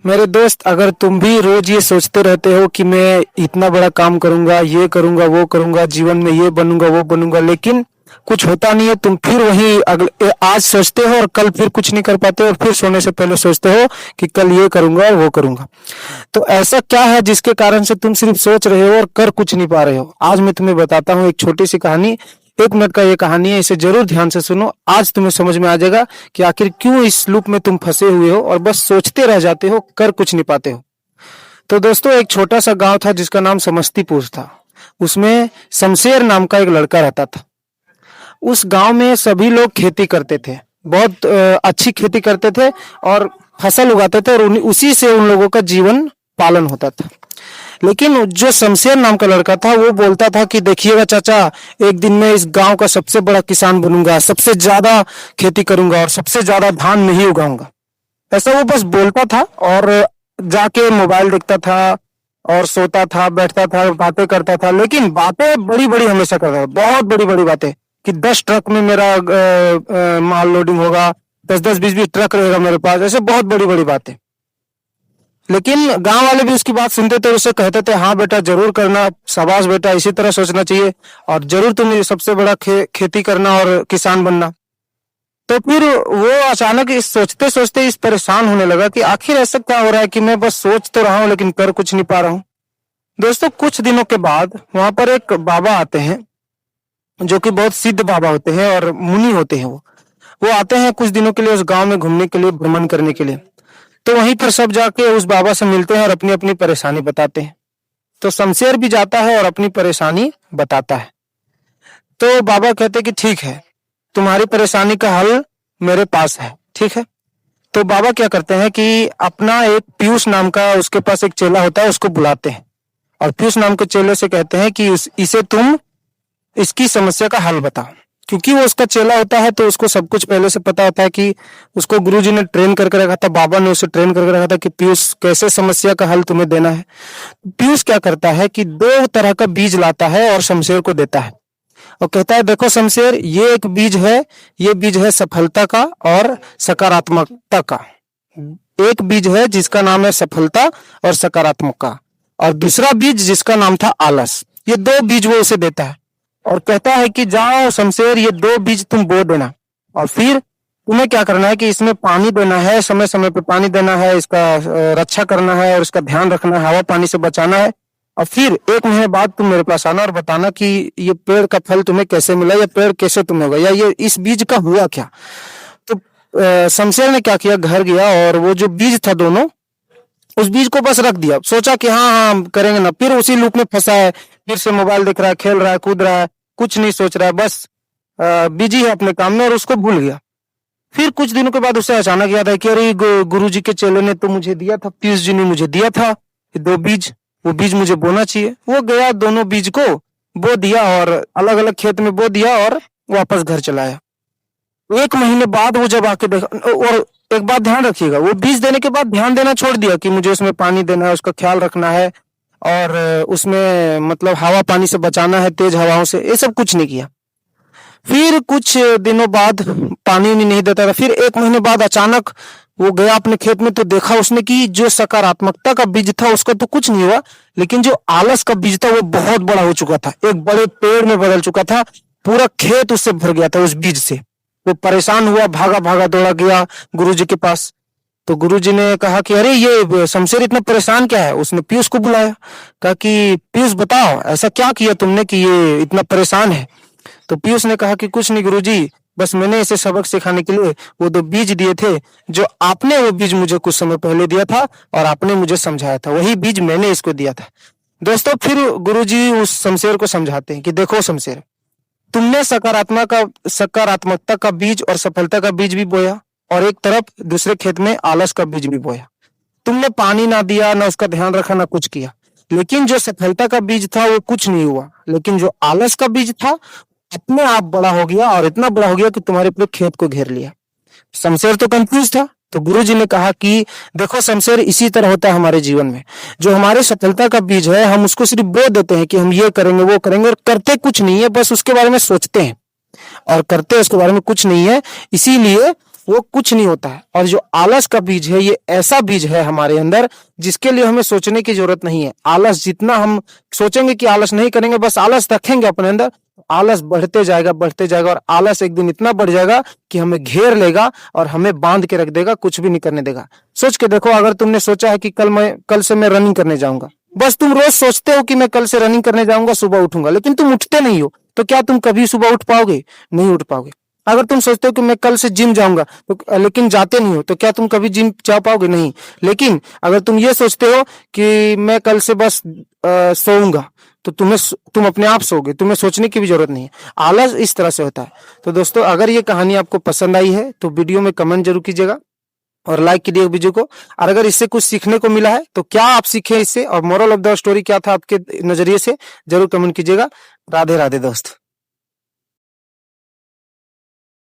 मेरे दोस्त, अगर तुम भी रोज ये सोचते रहते हो कि मैं इतना बड़ा काम करूंगा, ये करूंगा, वो करूंगा, जीवन में ये बनूंगा, वो बनूंगा, लेकिन कुछ होता नहीं है, तुम फिर वही आज सोचते हो और कल फिर कुछ नहीं कर पाते और फिर सोने से पहले सोचते हो कि कल ये करूंगा और वो करूंगा। तो ऐसा क्या है जिसके कारण से तुम सिर्फ सोच रहे हो और कर कुछ नहीं पा रहे हो? आज मैं तुम्हें बताता हूँ एक छोटी सी कहानी। 1 मिनट का ये कहानी है, इसे जरूर ध्यान से सुनो। आज तुम्हें समझ में आ जाएगा कि आखिर क्यों इस लूप में तुम फंसे हुए हो और बस सोचते रह जाते हो, कर कुछ नहीं पाते हो। तो दोस्तों, एक छोटा सा गांव था जिसका नाम समस्तीपुर था। उसमें शमशेर नाम का एक लड़का रहता था। उस गांव में सभी लोग खेती करते थे, बहुत अच्छी खेती करते थे और फसल उगाते थे और उसी से उन लोगों का जीवन पालन होता था। लेकिन जो शमशेर नाम का लड़का था वो बोलता था कि देखिएगा चाचा, एक दिन मैं इस गांव का सबसे बड़ा किसान बनूंगा, सबसे ज्यादा खेती करूंगा और सबसे ज्यादा धान में ही उगाऊंगा। ऐसा वो बस बोलता था और जाके मोबाइल देखता था और सोता था, बैठता था, बातें करता था, लेकिन बातें बड़ी बड़ी हमेशा करता था, बहुत बड़ी बड़ी बातें कि 10 ट्रक में मेरा माल लोडिंग होगा, 10 10 20 20 ट्रक रहेगा मेरे पास, ऐसे बहुत बड़ी बड़ी बातें। लेकिन गांव वाले भी उसकी बात सुनते थे, उसे कहते थे हाँ बेटा जरूर करना, शाबाश बेटा, इसी तरह सोचना चाहिए और जरूर तुम ये सबसे बड़ा खेती करना और किसान बनना। तो फिर वो अचानक इस सोचते सोचते इस परेशान होने लगा कि आखिर ऐसा क्या हो रहा है कि मैं बस सोच तो रहा हूँ लेकिन कर कुछ नहीं पा रहा हूँ। दोस्तों, कुछ दिनों के बाद वहां पर एक बाबा आते हैं जो कि बहुत सिद्ध बाबा होते हैं और मुनि होते हैं। वो आते हैं कुछ दिनों के लिए उस गांव में घूमने के लिए, भ्रमण करने के लिए। तो वहीं पर सब जाके उस बाबा से मिलते हैं और अपनी अपनी परेशानी बताते हैं। तो शमशेर भी जाता है और अपनी परेशानी बताता है। तो बाबा कहते हैं कि ठीक है, तुम्हारी परेशानी का हल मेरे पास है, ठीक है। तो बाबा क्या करते हैं कि अपना एक पीयूष नाम का उसके पास एक चेला होता है, उसको बुलाते हैं और पीयूष नाम के चेले से कहते हैं कि इसे तुम इसकी समस्या का हल बताओ। क्योंकि वो उसका चेला होता है तो उसको सब कुछ पहले से पता होता है कि उसको गुरुजी ने ट्रेन करके रखा था, बाबा ने उसे ट्रेन करके रखा था कि पीयूष कैसे समस्या का हल तुम्हें देना है। पीयूष क्या करता है कि 2 तरह का बीज लाता है और शमशेर को देता है और कहता है देखो शमशेर, ये एक बीज है, ये बीज है सफलता का और सकारात्मकता का। एक बीज है जिसका नाम है सफलता और सकारात्मक का, और दूसरा बीज जिसका नाम था आलस। ये 2 बीज वो उसे देता है और कहता है कि जाओ शमशेर, ये 2 बीज तुम बो देना और फिर तुम्हें क्या करना है कि इसमें पानी देना है, समय समय पे पानी देना है, इसका रक्षा करना है और इसका ध्यान रखना है, हवा पानी से बचाना है। और फिर 1 महीने बाद तुम मेरे पास आना और बताना कि ये पेड़ का फल तुम्हें कैसे मिला, या पेड़ कैसे तुम्हें होगा, या ये इस बीज का हुआ क्या। तो शमशेर ने क्या किया, घर गया और वो जो बीज था दोनों, उस बीज को बस रख दिया, सोचा कि हाँ हाँ करेंगे ना। फिर उसी लूप में फंसा है, फिर से मोबाइल देख रहा है, खेल रहा है, कूद रहा है, कुछ नहीं सोच रहा है, बस बिजी है अपने काम में और उसको भूल गया। फिर कुछ दिनों के बाद उसे अचानक याद आया कि अरे गुरु जी के चेले ने तो मुझे दिया था, पीयूष जी ने मुझे दिया था ये 2 बीज, वो बीज मुझे बोना चाहिए। वो गया, दोनों बीज को बो दिया और अलग अलग खेत में बो दिया और वापस घर चला आया। 1 महीने बाद वो जब आके देखा, और एक बात ध्यान रखिएगा, वो बीज देने के बाद ध्यान देना छोड़ दिया कि मुझे उसमें पानी देना है, उसका ख्याल रखना है और उसमें मतलब हवा पानी से बचाना है, तेज हवाओं से, ये सब कुछ नहीं किया। फिर कुछ दिनों बाद पानी नहीं देता था। फिर 1 महीने बाद अचानक वो गया अपने खेत में तो देखा उसने कि जो सकारात्मकता का बीज था उसका तो कुछ नहीं हुआ, लेकिन जो आलस का बीज था वो बहुत बड़ा हो चुका था, एक बड़े पेड़ में बदल चुका था। पूरा खेत उससे भर गया था उस बीज से। वो परेशान हुआ, भागा भागा दौड़ा गया गुरुजी के पास। तो गुरुजी ने कहा कि अरे ये शमशेर इतना परेशान क्या है। उसने पीयूष को बुलाया, कहा कि पीयूष बताओ ऐसा क्या किया तुमने कि ये इतना परेशान है। तो पीयूष ने कहा कि कुछ नहीं गुरुजी, बस मैंने इसे सबक सिखाने के लिए वो 2 बीज दिए थे, जो आपने वो बीज मुझे कुछ समय पहले दिया था और आपने मुझे समझाया था, वही बीज मैंने इसको दिया था। दोस्तों, फिर गुरुजी उस शमशेर को समझाते हैं कि देखो शमशेर, तुमने सकारात्मकता का बीज और सफलता का बीज भी बोया और एक तरफ दूसरे खेत में आलस का बीज भी बोया। तुमने पानी ना दिया, ना उसका ध्यान रखा, ना कुछ किया, लेकिन जो सफलता का बीज था वो कुछ नहीं हुआ, लेकिन जो आलस का बीज था अपने आप बड़ा हो गया और इतना बड़ा हो गया कि तुम्हारे पूरे खेत को घेर लिया। शमशेर तो कंफ्यूज था। तो गुरुजी ने कहा कि देखो शमशेर, इसी तरह होता है हमारे जीवन में। जो हमारे सफलता का बीज है हम उसको सिर्फ बो देते हैं कि हम ये करेंगे वो करेंगे और करते कुछ नहीं है, बस उसके बारे में सोचते हैं और करते उसके बारे में कुछ नहीं है। इसीलिए वो कुछ नहीं होता है। और जो आलस का बीज है, ये ऐसा बीज है हमारे अंदर जिसके लिए हमें सोचने की जरूरत नहीं है। आलस जितना हम सोचेंगे कि आलस नहीं करेंगे, बस आलस रखेंगे अपने अंदर, आलस बढ़ते जाएगा और आलस एक दिन इतना बढ़ जाएगा कि हमें घेर लेगा और हमें बांध के रख देगा, कुछ भी नहीं करने देगा। सोच के देखो, अगर तुमने सोचा है कि कल से मैं रनिंग करने जाऊंगा, बस तुम रोज सोचते हो कि मैं कल से रनिंग करने जाऊंगा, सुबह उठूंगा, लेकिन तुम उठते नहीं हो, तो क्या तुम कभी सुबह उठ पाओगे? नहीं उठ पाओगे। अगर तुम सोचते हो कि मैं कल से जिम जाऊंगा, तो लेकिन जाते नहीं हो, तो क्या तुम कभी जिम जा पाओगे? नहीं। लेकिन अगर तुम ये सोचते हो कि मैं कल से बस सोऊंगा, तो तुम अपने आप सोओगे, तुम्हें सोचने की भी जरूरत नहीं है। आलस इस तरह से होता है। तो दोस्तों, अगर ये कहानी आपको पसंद आई है तो वीडियो में कमेंट जरूर कीजिएगा और लाइक कीजिए वीडियो को। और अगर इससे कुछ सीखने को मिला है तो क्या आप सीखे इससे, और मोरल ऑफ द स्टोरी क्या था आपके नजरिए से, जरूर कमेंट कीजिएगा। राधे राधे दोस्त।